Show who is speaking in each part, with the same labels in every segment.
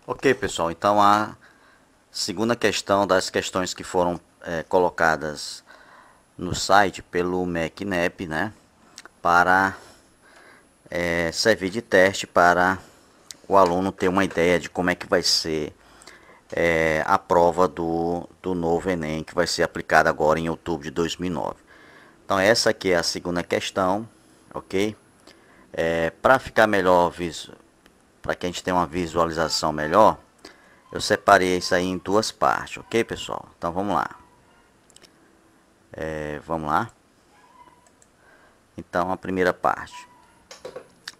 Speaker 1: Ok, pessoal, então a segunda questão das questões que foram colocadas no site pelo MacNap, né, para servir de teste para o aluno ter uma ideia de como é que vai ser a prova do novo Enem, que vai ser aplicada agora em outubro de 2009. Então essa aqui é a segunda questão, ok? Para ficar melhor, para que a gente tenha uma visualização melhor, eu separei isso aí em duas partes, ok, pessoal? Então vamos lá. Vamos lá. Então a primeira parte.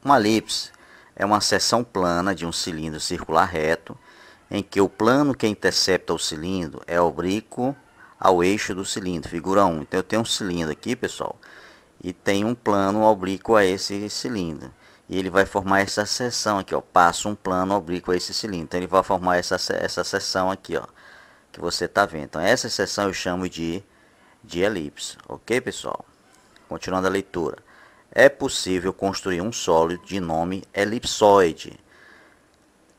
Speaker 1: Uma elipse é uma seção plana de um cilindro circular reto, em que o plano que intercepta o cilindro é oblíquo ao eixo do cilindro, figura 1. Então eu tenho um cilindro aqui, pessoal, e tem um plano oblíquo a esse cilindro. E ele vai formar essa seção aqui, ó. Passa um plano oblíquo a esse cilindro. Então ele vai formar essa seção aqui, ó, que você está vendo. Então essa seção eu chamo de elipse, ok, pessoal? Continuando a leitura. É possível construir um sólido de nome elipsoide,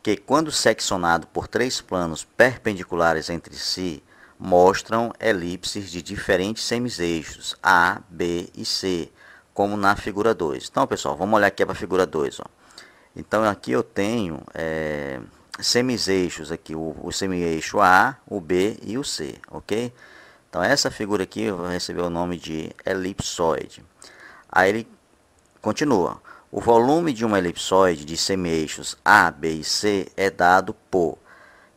Speaker 1: que quando seccionado por três planos perpendiculares entre si, mostram elipses de diferentes semiseixos A, B e C, como na figura 2. Então, pessoal, vamos olhar aqui para a figura 2. Ó. Então, aqui eu tenho semiseixos, aqui, o semieixo A, o B e o C, ok? Então, essa figura aqui vai receber o nome de elipsoide. Aí ele continua. O volume de uma elipsoide de semieixos A, B e C é dado por...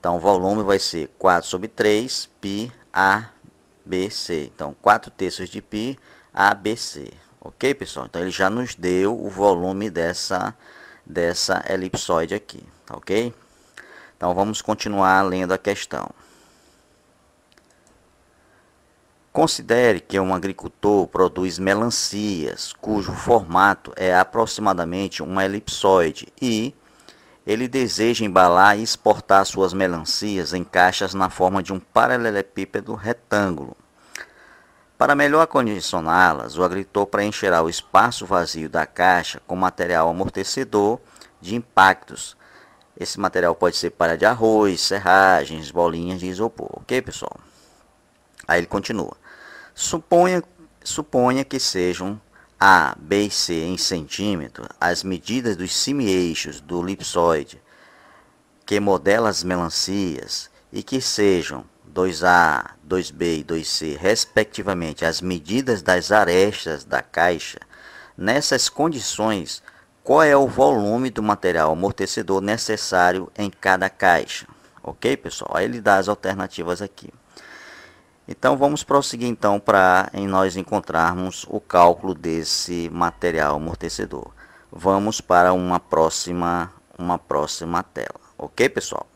Speaker 1: Então, o volume vai ser 4 sobre 3 π A, B, C. Então, 4 terços de π A, B, C. Ok, pessoal? Então, ele já nos deu o volume dessa elipsoide aqui. Ok? Então, vamos continuar lendo a questão. Considere que um agricultor produz melancias, cujo formato é aproximadamente uma elipsoide e ele deseja embalar e exportar suas melancias em caixas na forma de um paralelepípedo retângulo. Para melhor acondicioná-las, o agricultor preencherá o espaço vazio da caixa com material amortecedor de impactos. Esse material pode ser palha de arroz, serragens, bolinhas de isopor. Ok, pessoal? Aí ele continua. Suponha que sejam A, B e C em centímetro as medidas dos semi-eixos do elipsoide que modela as melancias e que sejam 2A, 2B e 2C, respectivamente, as medidas das arestas da caixa. Nessas condições, qual é o volume do material amortecedor necessário em cada caixa? Ok, pessoal? Aí ele dá as alternativas aqui. Então vamos prosseguir então para nós encontrarmos o cálculo desse material amortecedor. Vamos para uma próxima tela. Ok, pessoal?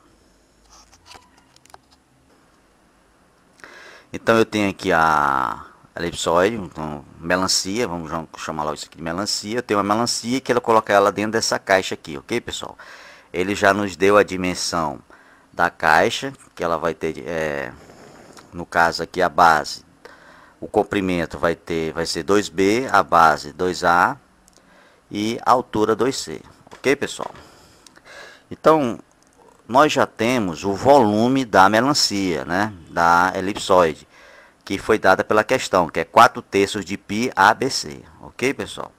Speaker 1: Então eu tenho aqui a elipsoide, então, melancia, vamos chamar logo isso aqui de melancia. Eu tenho uma melancia que ela coloca ela dentro dessa caixa aqui, ok, pessoal? Ele já nos deu a dimensão da caixa, que ela vai ter... no caso aqui a base, o comprimento vai ser 2B, a base 2A e a altura 2C, ok, pessoal? Então, nós já temos o volume da melancia, né, da elipsoide, que foi dada pela questão, que é 4 terços de π ABC, ok, pessoal?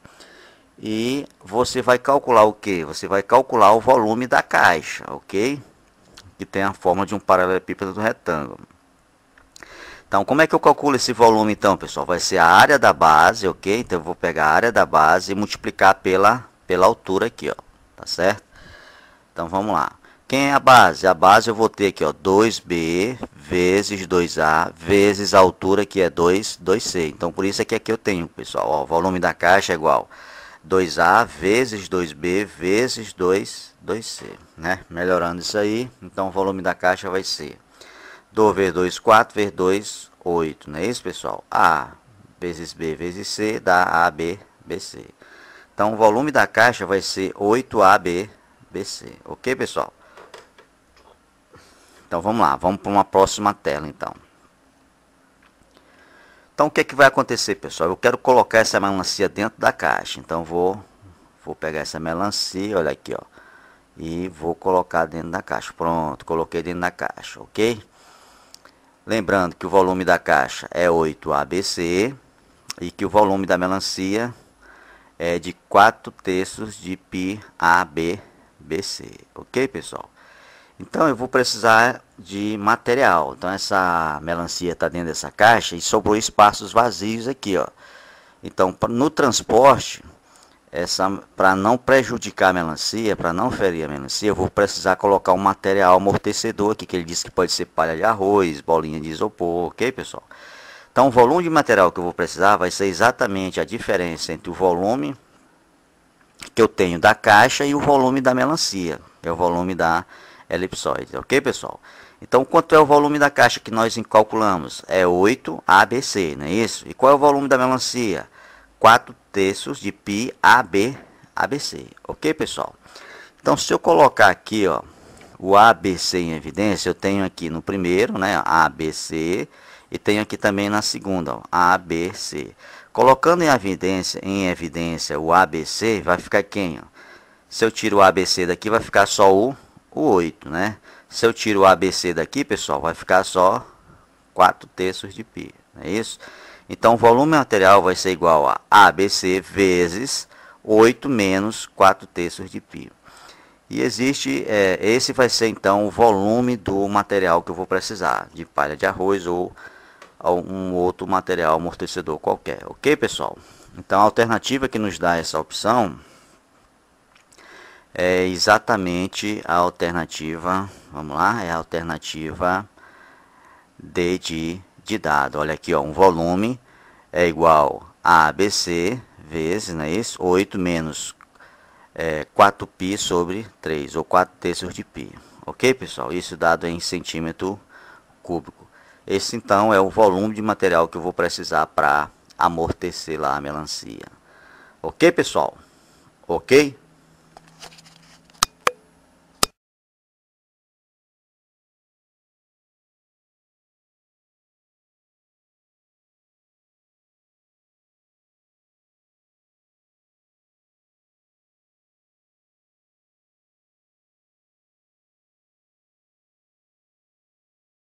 Speaker 1: E você vai calcular o que? Você vai calcular o volume da caixa, ok? Que tem a forma de um paralelepípedo retângulo. Então, como é que eu calculo esse volume, então, pessoal? Vai ser a área da base, ok? Então, eu vou pegar a área da base e multiplicar pela altura aqui, ó. Tá certo? Então, vamos lá. Quem é a base? A base eu vou ter aqui, ó, 2B vezes 2A vezes a altura, que é 2C. Então, por isso é que aqui eu tenho, pessoal, ó, o volume da caixa é igual 2A vezes 2B vezes 2C, né? Melhorando isso aí, então o volume da caixa vai ser 2 vezes 2, 4, vezes 2, 8. Não é isso, pessoal? A vezes B vezes C dá AB, BC. Então, o volume da caixa vai ser 8AB, BC. Ok, pessoal? Então, vamos lá. Vamos para uma próxima tela, então. Então, o que é que vai acontecer, pessoal? Eu quero colocar essa melancia dentro da caixa. Então, vou pegar essa melancia, olha aqui, ó. e vou colocar dentro da caixa. Pronto, coloquei dentro da caixa, ok? Lembrando que o volume da caixa é 8 ABC e que o volume da melancia é de 4/3 de π ABC, ok, pessoal? Então eu vou precisar de material. Então essa melancia está dentro dessa caixa e sobrou espaços vazios aqui, ó. Então no transporte, para não prejudicar a melancia, para não ferir a melancia, eu vou precisar colocar um material amortecedor aqui, que ele disse que pode ser palha de arroz, bolinha de isopor, ok, pessoal? Então o volume de material que eu vou precisar vai ser exatamente a diferença entre o volume que eu tenho da caixa e o volume da melancia, que é o volume da elipsoide, ok, pessoal? Então, quanto é o volume da caixa que nós calculamos? É 8 ABC, não é isso? E qual é o volume da melancia? 4/3 de π ABC, ok, pessoal? Então, se eu colocar aqui, ó, o ABC em evidência, eu tenho aqui no primeiro, né, ABC, e tenho aqui também na segunda, ó, ABC. Colocando em evidência o ABC, vai ficar quem? Ó? Se eu tiro o ABC daqui, vai ficar só o 8, né? Se eu tiro o ABC daqui, pessoal, vai ficar só 4/3 de π, não é isso? Então, o volume material vai ser igual a ABC vezes 8 menos 4/3 de π. E existe, esse vai ser então o volume do material que eu vou precisar, de palha de arroz ou um outro material amortecedor qualquer, ok, pessoal? Então a alternativa que nos dá essa opção é exatamente a alternativa, vamos lá, é a alternativa D de dado. Olha aqui, ó, um volume é igual a ABC vezes, não é isso? 8 menos 4π sobre 3, ou 4/3 de π. Ok, pessoal? Isso dado em centímetro cúbico. Esse, então, é o volume de material que eu vou precisar para amortecer lá a melancia. Ok, pessoal? Ok?